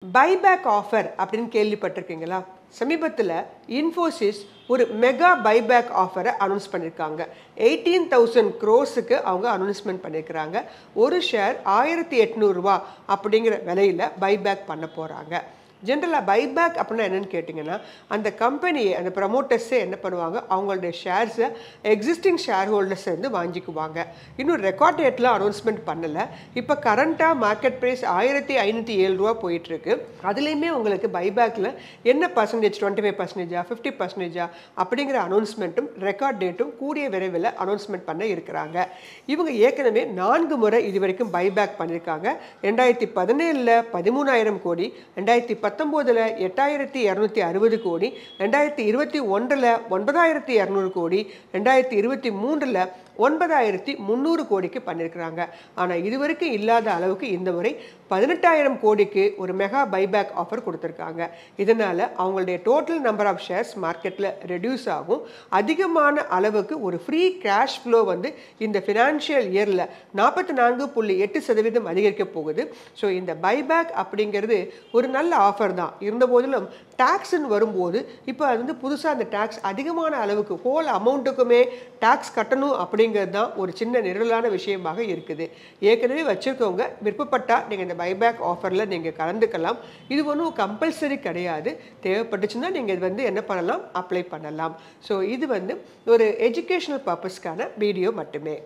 Buyback offer அப்படின்னு கேள்விப்பட்டிருக்கீங்களா? சமீபத்தில் இன்ஃபோசிஸ் ஒரு மெகா பைபேக் ஆஃபரை அனௌன்ஸ் பண்ணியிருக்காங்க. 18,000 crores அவங்க அனௌன்ஸ்மெண்ட் பண்ணியிருக்கிறாங்க. ஒரு ஷேர் ₹1800 அப்படிங்கிற விலையில் பைபேக் பண்ண போகிறாங்க. ஜென்ரலாக பைபேக் அப்படின்னா என்னென்னு கேட்டிங்கன்னா, அந்த கம்பெனியை அந்த ப்ரமோட்டர்ஸே என்ன பண்ணுவாங்க, அவங்களுடைய ஷேர்ஸை எக்ஸிஸ்டிங் ஷேர் ஹோல்டர்ஸ் வந்து வாங்கிக்குவாங்க. இன்னும் ரெக்கார்ட் டேட்லாம் அனௌன்ஸ்மெண்ட் பண்ணலை. இப்போ கரண்ட்டாக மார்க்கெட் ப்ரைஸ் ₹1507 போயிட்டுருக்கு. அதுலேயுமே உங்களுக்கு பைபேக்கில் என்ன பர்சன்டேஜ், 25%, 50% அப்படிங்கிற அனௌன்ஸ்மெண்ட்டும் ரெக்கார்ட் டேட்டும் கூடிய விரைவில் அனௌன்ஸ்மெண்ட் பண்ண இருக்கிறாங்க. இவங்க ஏற்கனவே 4 முறை இது வரைக்கும் பைபேக் பண்ணியிருக்காங்க. 2017 13,000 கோடி, 2019 8,260 கோடி, 2021 9,200 கோடி, 2023 9,300 கோடிக்கு பண்ணியிருக்கிறாங்க. ஆனால் இதுவரைக்கும் இல்லாத அளவுக்கு இந்த முறை 18,000 கோடிக்கு ஒரு மெகா பைபேக் ஆஃபர் கொடுத்துருக்காங்க. இதனால் அவங்களுடைய டோட்டல் நம்பர் ஆஃப் ஷேர்ஸ் மார்க்கெட்டில் ரெடியூஸ் ஆகும். அதிகமான அளவுக்கு ஒரு ஃப்ரீ கேஷ் ஃப்ளோ வந்து இந்த ஃபினான்ஷியல் இயரில் 44.8% அதிகரிக்க போகுது. ஸோ இந்த பைபேக் அப்படிங்கிறது ஒரு நல்ல ஆஃபர் தான். இருந்தபோதிலும் டேக்ஸ்ன்னு வரும்போது இப்போ அது வந்து புதுசாக அந்த டேக்ஸ் அதிகமான அளவுக்கு ஹோல் அமௌண்ட்டுக்குமே டேக்ஸ் கட்டணும் அப்படிங்கிறது தான் ஒரு சின்ன நிரலான விஷயமாக இருக்குது. ஏற்கனவே வச்சுருக்கவங்க விருப்பப்பட்டால் நீங்கள் இந்த பைபேக் ஆஃபரில் நீங்கள் கலந்துக்கலாம். இது ஒன்றும் கம்பல்சரி கிடையாது. தேவைப்பட்டுச்சுன்னா நீங்கள் இது வந்து என்ன பண்ணலாம், அப்ளை பண்ணலாம். ஸோ இது வந்து ஒரு எஜுகேஷனல் பர்பஸ்க்கான வீடியோ மட்டுமே.